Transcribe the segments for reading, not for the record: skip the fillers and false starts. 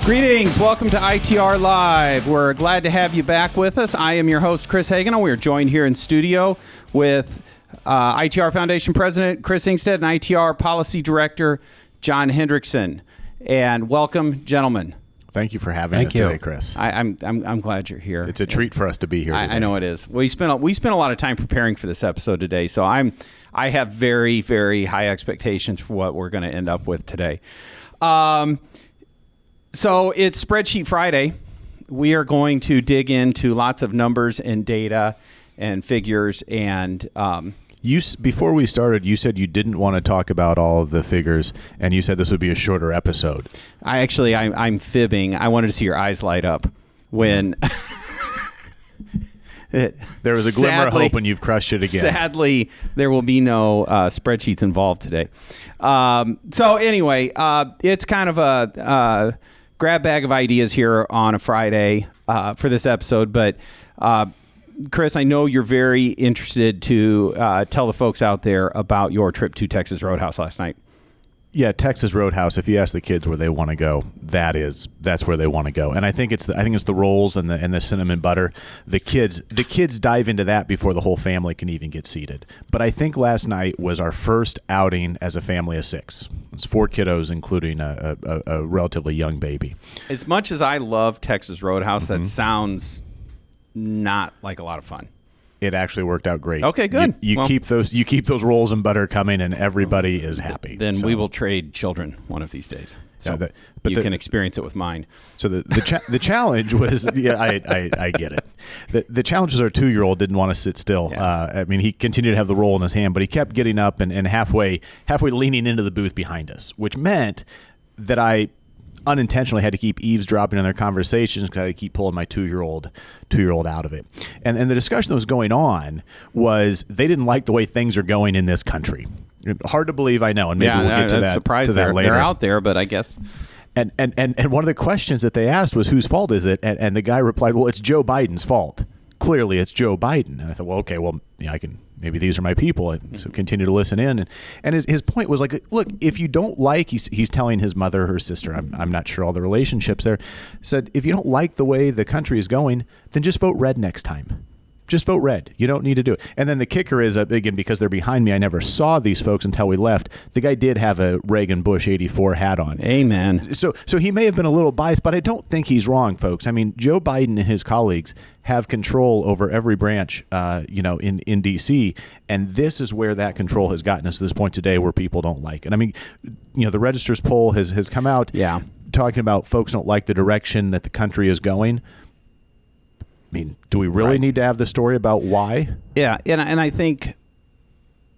Greetings. Welcome to ITR Live. We're glad to have you back with us. I am your host, Chris Hagen. We're joined here in studio with ITR Foundation President Chris Ingstead and ITR Policy Director John Hendrickson. And welcome, gentlemen. Thank you for having us today, Chris. I'm glad you're here. It's a treat for us to be here today. I know it is. We spent a lot of time preparing for this episode today, so I have very, very high expectations for what we're going to end up with today. So it's Spreadsheet Friday. We are going to dig into lots of numbers and data and figures. And before we started, you said you didn't want to talk about all of the figures, and you said this would be a shorter episode. I'm fibbing. I wanted to see your eyes light up when there was a glimmer of hope, and you've crushed it again. Sadly, there will be no spreadsheets involved today. So anyway, it's kind of a grab bag of ideas here on a Friday for this episode. But Chris, I know you're very interested to tell the folks out there about your trip to Texas Roadhouse last night. Yeah, Texas Roadhouse. If you ask the kids where they want to go, that's where they want to go. And I think it's the rolls and the cinnamon butter. The kids dive into that before the whole family can even get seated. But I think last night was our first outing as a family of 6. It's 4 kiddos, including a relatively young baby. As much as I love Texas Roadhouse, that sounds not like a lot of fun. It actually worked out great. Okay, good. You keep those rolls and butter coming, and everybody is happy. Then we will trade children one of these days. So you can experience it with mine. So the challenge was, I get it. The challenge was our 2-year-old didn't want to sit still. Yeah. He continued to have the roll in his hand, but he kept getting up and halfway leaning into the booth behind us, which meant that I unintentionally had to keep eavesdropping on their conversations because I had to keep pulling my 2-year-old out of it. And the discussion that was going on was they didn't like the way things are going in this country. Hard to believe, I know, and maybe we'll get to that later. They're out there, but I guess. And one of the questions that they asked was, whose fault is it? And the guy replied, well, it's Joe Biden's fault. Clearly, it's Joe Biden. And I thought, well, okay, I can. Maybe these are my people. So continue to listen in. And his point was like, look, if you don't like, he's telling his mother, her sister, I'm not sure all the relationships there, said, if you don't like the way the country is going, then just vote red next time. Just vote red. You don't need to do it. And then the kicker is, again, because they're behind me, I never saw these folks until we left. The guy did have a Reagan Bush 84 hat on. Amen. So he may have been a little biased, but I don't think he's wrong, folks. I mean, Joe Biden and his colleagues have control over every branch, in D.C., and this is where that control has gotten us to this point today where people don't like it. I mean, the Register's poll has come out talking about folks don't like the direction that the country is going. I mean, do we really need to have the story about why? Yeah, and I think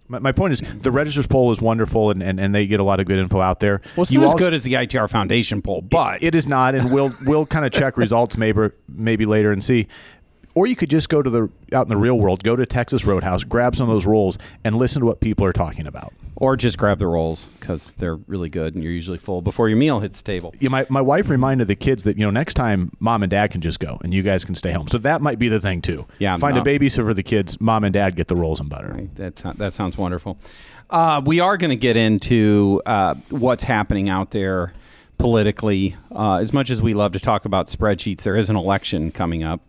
my point is the Register's poll is wonderful, and they get a lot of good info out there. Well, it's not as good as the ITR Foundation poll, but it is not, and we'll kind of check results maybe later and see. Or you could just go out in the real world, go to Texas Roadhouse, grab some of those rolls, and listen to what people are talking about. Or just grab the rolls because they're really good and you're usually full before your meal hits the table. Yeah, my wife reminded the kids that next time mom and dad can just go and you guys can stay home. So that might be the thing too. Yeah, find a babysitter for the kids. Mom and dad get the rolls and butter. Right. That sounds wonderful. We are going to get into what's happening out there politically. As much as we love to talk about spreadsheets, there is an election coming up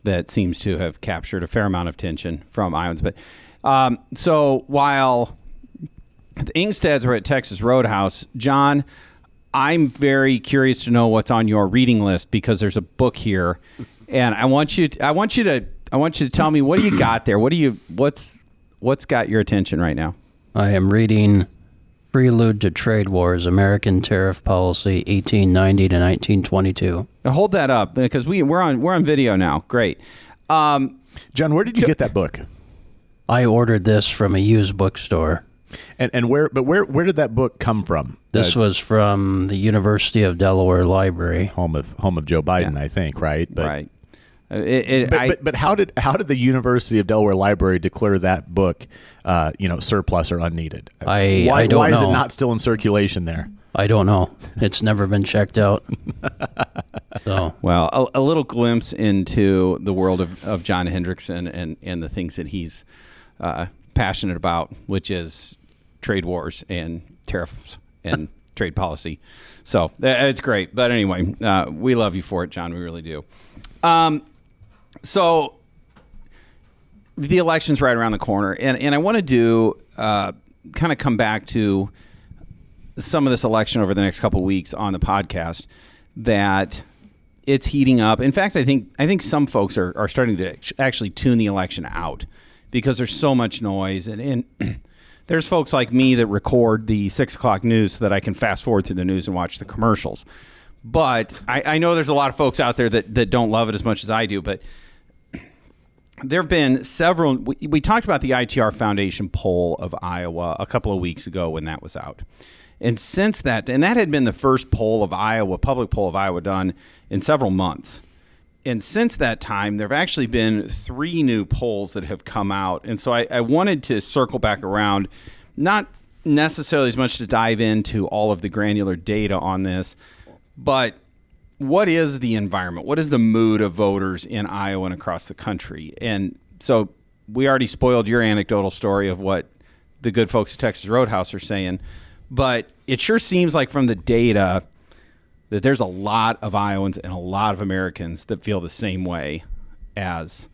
that seems to have captured a fair amount of attention from Iowans. But so while the Ingsteads were at Texas Roadhouse, John, I'm very curious to know what's on your reading list because there's a book here, and I want you to tell me what do you got there? What's got your attention right now? I am reading Prelude to Trade Wars, American Tariff Policy, 1890 to 1922. Now hold that up because we're on video now. Great. John, where did you get that book? I ordered this from a used bookstore. And where did that book come from? This was from the University of Delaware Library, home of Joe Biden, I think, right? Right. But how did the University of Delaware Library declare that book, surplus or unneeded? I don't know. Why is it not still in circulation there? I don't know. It's never been checked out. So well, a little glimpse into the world of John Hendrickson and the things that he's passionate about, which is trade wars and tariffs and trade policy. So it's great. But anyway, we love you for it, John. We really do. So the election's right around the corner. And I want to do kind of come back to some of this election over the next couple of weeks on the podcast, that it's heating up. In fact, I think some folks are starting to actually tune the election out because there's so much noise. And there's folks like me that record the 6 o'clock news so that I can fast forward through the news and watch the commercials. But I know there's a lot of folks out there that don't love it as much as I do. But there have been several. We talked about the ITR Foundation poll of Iowa a couple of weeks ago when that was out. And since that, and that had been the first poll of Iowa, public poll of Iowa done in several months. And since that time, there have actually been 3 new polls that have come out. And so I wanted to circle back around, not necessarily as much to dive into all of the granular data on this, but what is the environment? What is the mood of voters in Iowa and across the country? And so we already spoiled your anecdotal story of what the good folks at Texas Roadhouse are saying. But it sure seems like from the data that there's a lot of Iowans and a lot of Americans that feel the same way as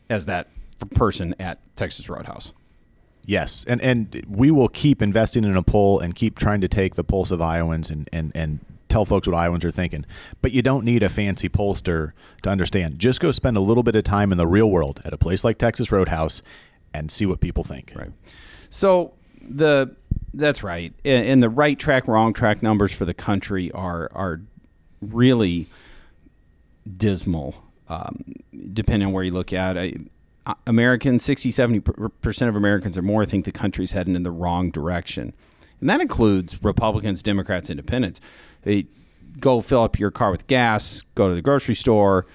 that person at Texas Roadhouse. Yes, and we will keep investing in a poll and keep trying to take the pulse of Iowans and tell folks what Iowans are thinking. But you don't need a fancy pollster to understand. Just go spend a little bit of time in the real world at a place like Texas Roadhouse and see what people think. Right. So that's right. And the right track, wrong track numbers for the country are really dismal, depending on where you look at. Americans, 60-70% of Americans or more think the country's heading in the wrong direction. And that includes Republicans, Democrats, Independents. They go fill up your car with gas, go to the grocery store,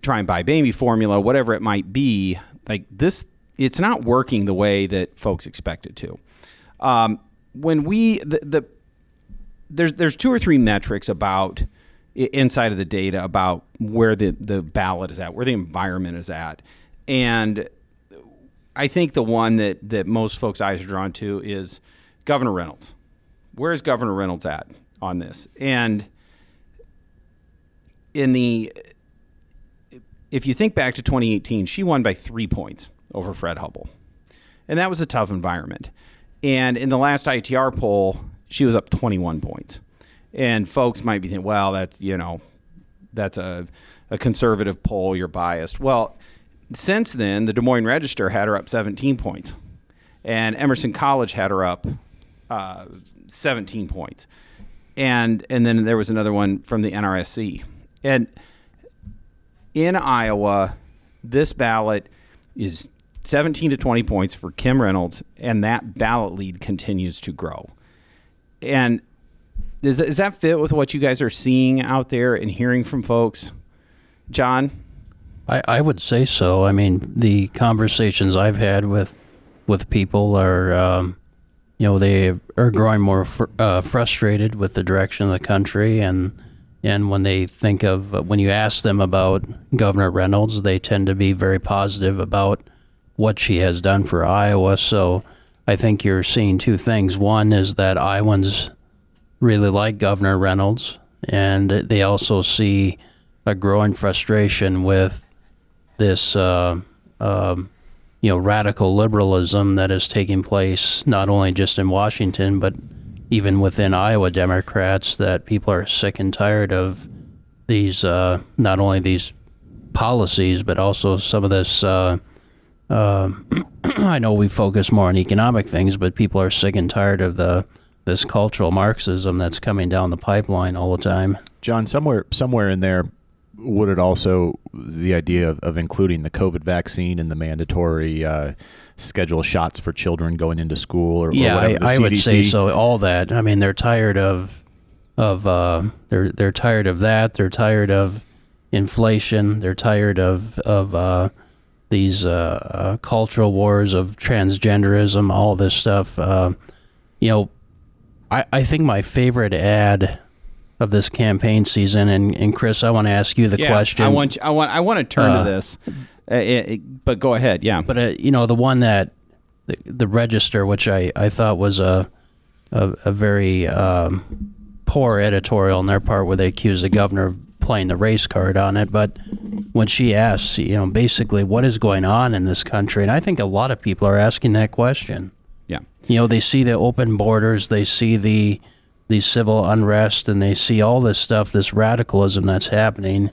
try and buy baby formula, whatever it might be. Like this, it's not working the way that folks expect it to. When there's 2 or 3 metrics about inside of the data about where the ballot is at, where the environment is at. And I think the one that most folks' eyes are drawn to is Governor Reynolds. Where is Governor Reynolds at on this? And if you think back to 2018, she won by 3 points over Fred Hubbell. And that was a tough environment. And in the last ITR poll, she was up 21 points. And folks might be thinking, well, that's a conservative poll, you're biased. Well, since then, the Des Moines Register had her up 17 points. And Emerson College had her up 17 points. And then there was another one from the NRSC. And in Iowa, this ballot is 17 to 20 points for Kim Reynolds, and that ballot lead continues to grow. And does that fit with what you guys are seeing out there and hearing from folks? John? I would say so. I mean, the conversations I've had with people are, they are growing more frustrated with the direction of the country, and when they think of when you ask them about Governor Reynolds, they tend to be very positive about what she has done for Iowa. So I think you're seeing 2 things. One is that Iowans really like Governor Reynolds, and they also see a growing frustration with this radical liberalism that is taking place not only just in Washington but even within Iowa Democrats, that people are sick and tired of these not only these policies but also some of this I know we focus more on economic things, but people are sick and tired of this cultural Marxism that's coming down the pipeline all the time. John, somewhere in there, would it also the idea of including the COVID vaccine and the mandatory schedule shots for children going into school or whatever the I CDC? would say so. All that. I mean, they're tired of they're tired of that. They're tired of inflation. They're tired of these cultural wars of transgenderism. All this stuff. I think my favorite ad of this campaign season, and Chris, I want to ask you the question. I want to turn to this, but go ahead. Yeah, but the one that the Register, which I thought was a a very poor editorial on their part where they accuse the governor of playing the race card on it. But when she asks, basically what is going on in this country, and I think a lot of people are asking that question. Yeah. They see the open borders, they see the civil unrest, and they see all this stuff, this radicalism that's happening.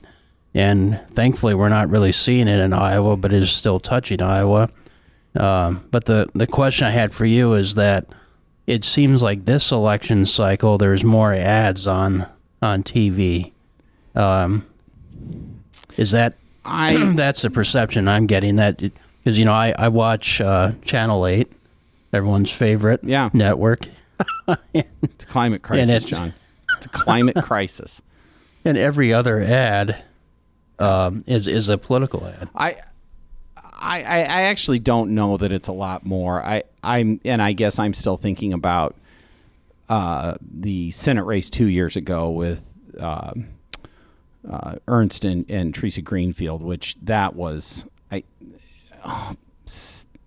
And thankfully, we're not really seeing it in Iowa, but it is still touching Iowa. But the question I had for you is that it seems like this election cycle, there's more ads on TV. Is that that's the perception I'm getting, that because I watch Channel 8, everyone's favorite network. It's a climate crisis, John. It's a climate crisis. And every other ad is a political ad. I actually don't know that it's a lot more. I guess I'm still thinking about the Senate race 2 years ago with Ernst and Teresa Greenfield, which that was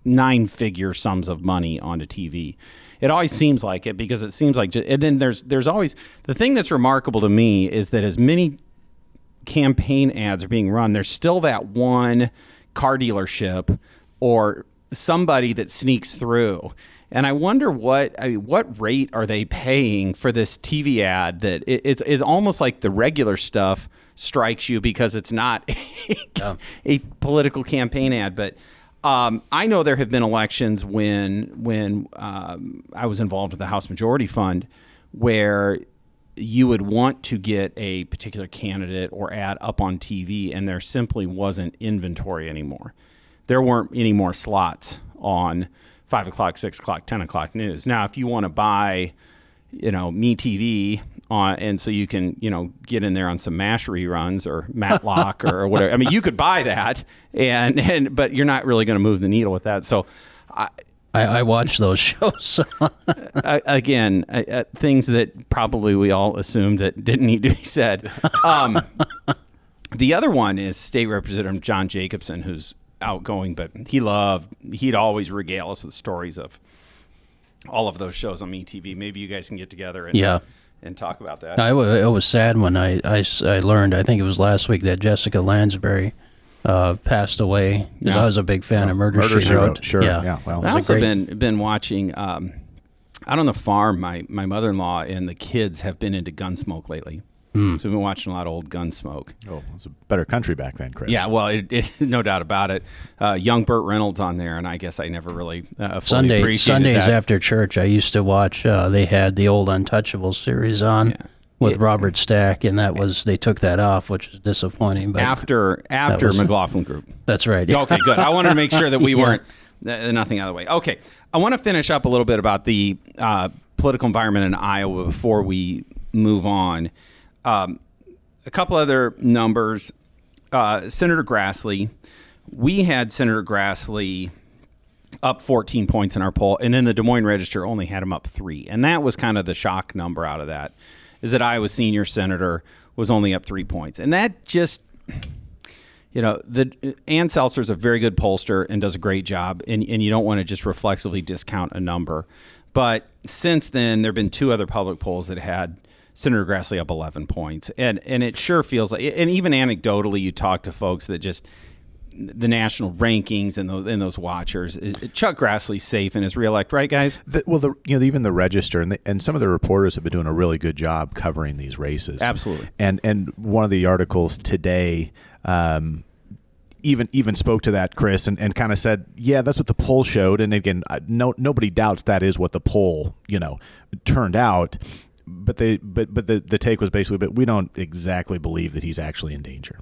9-figure sums of money onto TV. It always seems like it, because it seems like, and then there's always, the thing that's remarkable to me is that as many campaign ads are being run, there's still that one car dealership or somebody that sneaks through. And I wonder what rate are they paying for this TV ad that it's almost like the regular stuff strikes you because it's not a political campaign ad. But I know there have been elections when I was involved with the House Majority Fund where you would want to get a particular candidate or ad up on TV, and there simply wasn't inventory anymore. There weren't any more slots on 5 o'clock, 6 o'clock, 10 o'clock news. Now, if you want to buy, Me TV and so you can, get in there on some MASH reruns or Matlock or whatever. I mean, you could buy that, but you're not really going to move the needle with that. So, I watch those shows. Again, things that probably we all assumed that didn't need to be said. The other one is State Representative John Jacobson, who's outgoing, but he'd always regale us with stories of all of those shows on MeTV. Maybe you guys can get together and talk about that. It was sad when I learned, I think it was last week, that Jessica Lansbury passed away. Because I was a big fan of Murder, She Wrote. Sure. Yeah. Well, I've also been watching out on the farm. My mother-in-law and the kids have been into Gunsmoke lately. So we've been watching a lot of old Gunsmoke. Oh, it was a better country back then, Chris. Yeah, well, it no doubt about it. Young Burt Reynolds on there, and I guess I never really fully appreciated Sundays that. After church, I used to watch. They had the old Untouchables series on with Robert Stack, and they took that off, which is disappointing. But after McLaughlin Group. That's right. Okay, good. I wanted to make sure that we weren't nothing out of the way. Okay, I want to finish up a little bit about the political environment in Iowa before we move on. A couple other numbers. Senator Grassley, we had Senator Grassley up 14 points in our poll, and then the Des Moines Register only had him up 3. And that was kind of the shock number out of that, is that Iowa's senior senator was only up 3 points. And that just, Ann Seltzer's a very good pollster and does a great job, and you don't want to just reflexively discount a number. But since then, there have been 2 other public polls that had Senator Grassley up 11 points. And it sure feels like, and even anecdotally, you talk to folks that just, the national rankings and those watchers, Chuck Grassley's safe in his reelect, right, guys? Even the Register and some of the reporters have been doing a really good job covering these races. Absolutely. And one of the articles today even spoke to that, Chris, and kind of said, yeah, that's what the poll showed. And again, nobody doubts that is what the poll turned out. But the take was basically, but we don't exactly believe that he's actually in danger.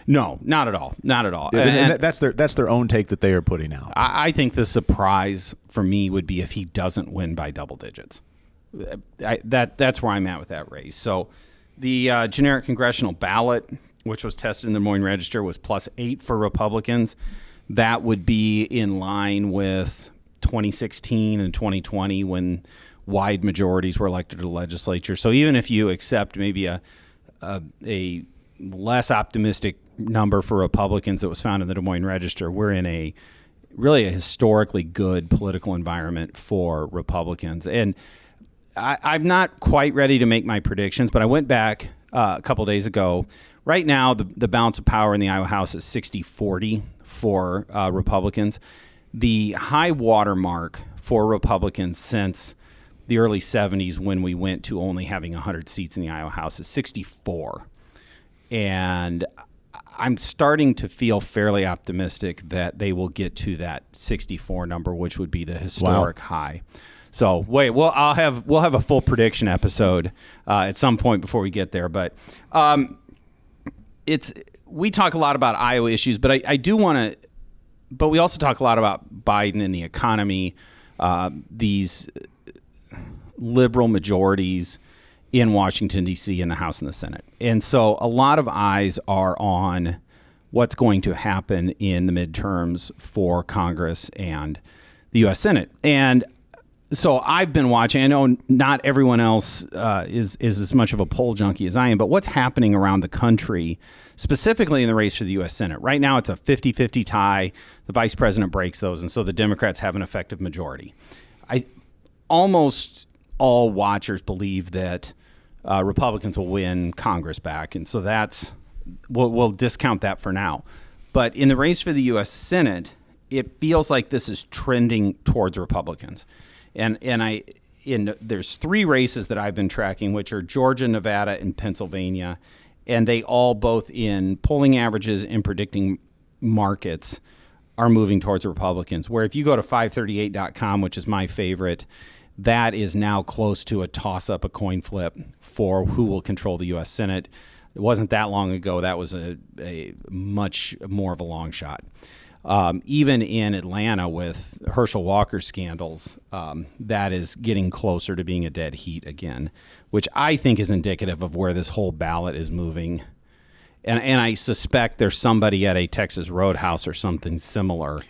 No, not at all. Not at all. And that's their own take that they are putting out. I think the surprise for me would be if he doesn't win by double digits. That's where I'm at with that race. So the generic congressional ballot, which was tested in the Des Moines Register, was +8 for Republicans. That would be in line with 2016 and 2020 when wide majorities were elected to the legislature. So even if you accept maybe a less optimistic number for Republicans that was found in the Des Moines Register, we're in a historically good political environment for Republicans. And I'm not quite ready to make my predictions, but I went back a couple days ago. Right now, the balance of power in the Iowa House is 60-40 for Republicans. The high water mark for Republicans since the early 70s, when we went to only having 100 seats in the Iowa House, is 64. And I'm starting to feel fairly optimistic that they will get to that 64 number, which would be the historic high. So we'll have a full prediction episode at some point before we get there. But we talk a lot about Iowa issues, but I do want to. But we also talk a lot about Biden and the economy, these liberal majorities in Washington, D.C., in the House and the Senate. And so a lot of eyes are on what's going to happen in the midterms for Congress and the U.S. Senate. And so I've been watching. I know not everyone else is as much of a poll junkie as I am, but what's happening around the country, specifically in the race for the U.S. Senate. Right now it's a 50-50 tie. The vice president breaks those, and so the Democrats have an effective majority. Almost all watchers believe that Republicans will win Congress back, and so we'll discount that for now. But in the race for the U.S. Senate, it feels like this is trending towards Republicans. And there's three races that I've been tracking, which are Georgia, Nevada, and Pennsylvania, and they all, both in polling averages and predicting markets, are moving towards Republicans. Where if you go to 538.com, which is my favorite, that is now close to a toss-up, a coin flip for who will control the U.S. Senate. It wasn't that long ago. That was a much more of a long shot. Even in Atlanta with Herschel Walker scandals, that is getting closer to being a dead heat again, which I think is indicative of where this whole ballot is moving. And I suspect there's somebody at a Texas Roadhouse or something similar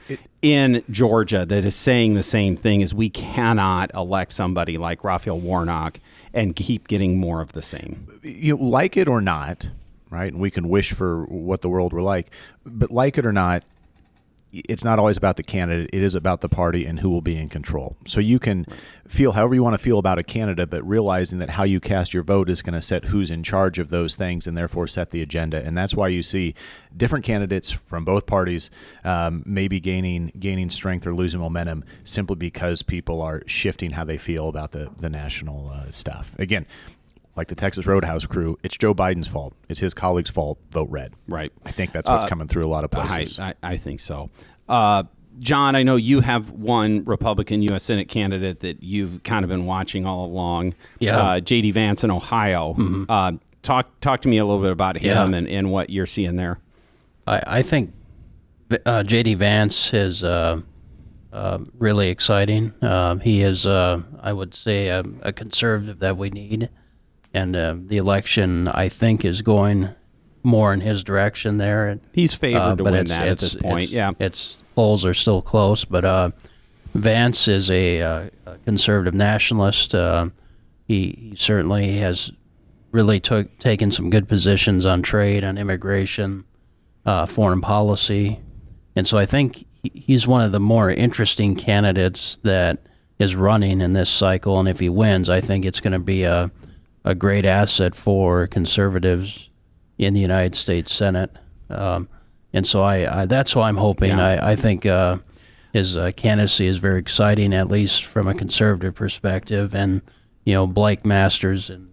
in Georgia that is saying the same thing, as we cannot elect somebody like Raphael Warnock and keep getting more of the same. You like it or not, right? And we can wish for what the world were like, but like it or not, it's not always about the candidate. It is about the party and who will be in control. So you can feel however you want to feel about a candidate, but realizing that how you cast your vote is going to set who's in charge of those things and therefore set the agenda. And that's why you see different candidates from both parties maybe gaining strength or losing momentum simply because people are shifting how they feel about the national stuff. Again, like the Texas Roadhouse crew, it's Joe Biden's fault. It's his colleagues' fault. Vote red. Right. I think that's what's coming through a lot of places. I think so. John, I know you have one Republican U.S. Senate candidate that you've kind of been watching all along. Yeah. J.D. Vance in Ohio. Mm-hmm. Talk to me a little bit about him and what you're seeing there. I think J.D. Vance is really exciting. He is, I would say, a conservative that we need. And the election, I think, is going more in his direction there. He's favored to win that at this point. Its polls are still close, but Vance is a conservative nationalist. He certainly has really taken some good positions on trade, on immigration, foreign policy. And so I think he's one of the more interesting candidates that is running in this cycle. And if he wins, I think it's going to be a great asset for conservatives in the United States Senate. And so I that's why I'm hoping. Yeah. I think his candidacy is very exciting, at least from a conservative perspective. And, Blake Masters in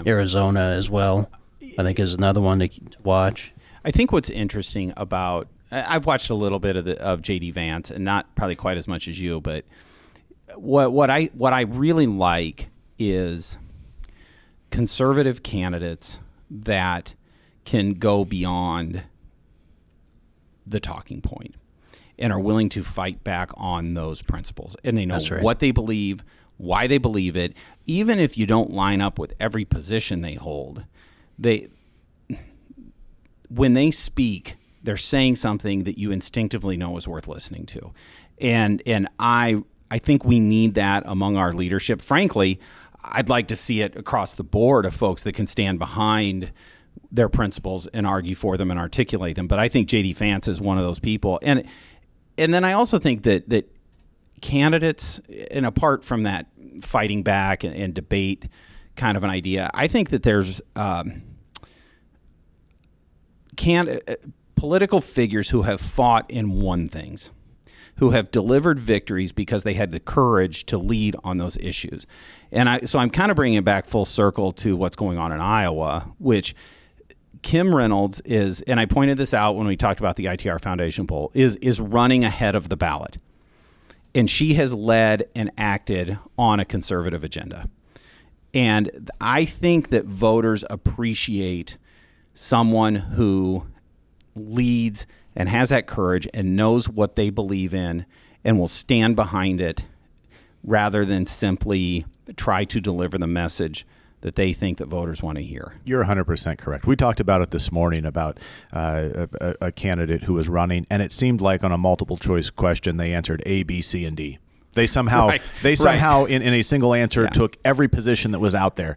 Arizona as well, I think is another one to watch. I think what's interesting about, I've watched a little bit of J.D. Vance, and not probably quite as much as you, but what I really like is conservative candidates that can go beyond the talking point and are willing to fight back on those principles. And they know what they believe, why they believe it. Even if you don't line up with every position they hold, when they speak, they're saying something that you instinctively know is worth listening to. And I think we need that among our leadership. Frankly, I'd like to see it across the board of folks that can stand behind their principles and argue for them and articulate them. But I think J.D. Vance is one of those people. And then I also think that candidates, and apart from that fighting back and debate kind of an idea, I think that there's political figures who have fought and won things, who have delivered victories because they had the courage to lead on those issues. And so I'm kind of bringing it back full circle to what's going on in Iowa, which Kim Reynolds is, and I pointed this out when we talked about the ITR Foundation poll, is running ahead of the ballot. And she has led and acted on a conservative agenda. And I think that voters appreciate someone who leads and has that courage and knows what they believe in and will stand behind it rather than simply try to deliver the message that they think that voters want to hear. You're 100% correct. We talked about it this morning about a candidate who was running, and it seemed like on a multiple choice question they answered A, B, C, and D. They somehow in a single answer took every position that was out there.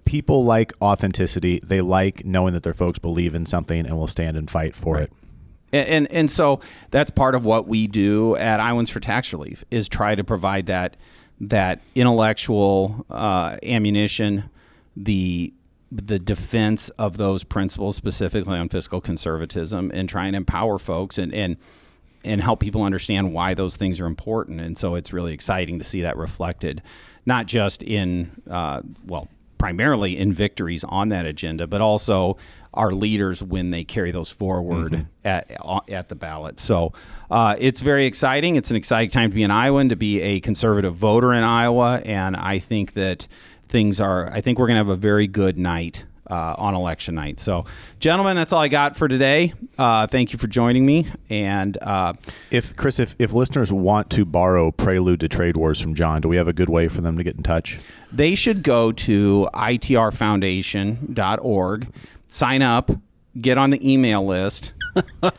People like authenticity. They like knowing that their folks believe in something and will stand and fight for it. And so that's part of what we do at Iowans for Tax Relief, is try to provide that intellectual ammunition, the defense of those principles, specifically on fiscal conservatism, and try and empower folks and help people understand why those things are important. And so it's really exciting to see that reflected, not just in, primarily in victories on that agenda, but also our leaders when they carry those forward at the ballot. So it's very exciting. It's an exciting time to be an Iowan, to be a conservative voter in Iowa, and I think that I think we're going to have a very good night on election night. So, gentlemen, that's all I got for today. Thank you for joining me. And if listeners want to borrow Prelude to Trade Wars from John, do we have a good way for them to get in touch? They should go to itrfoundation.org, sign up, get on the email list.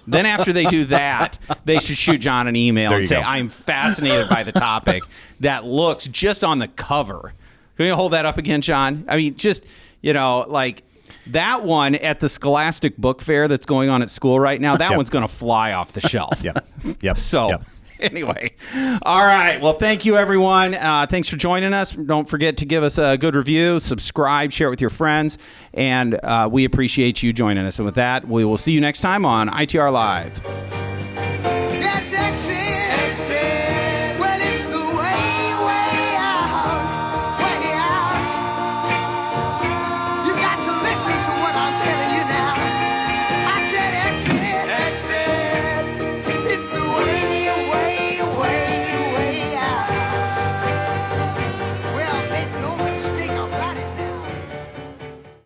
Then after they do that, they should shoot John an email and say, I'm fascinated by the topic that looks just on the cover. Can you hold that up again, John? I mean, just, like that one at the Scholastic Book Fair that's going on at school right now, that one's going to fly off the shelf. Yep. So anyway, all right. Well, thank you, everyone. Thanks for joining us. Don't forget to give us a good review, subscribe, share it with your friends, and we appreciate you joining us. And with that, we will see you next time on ITR Live.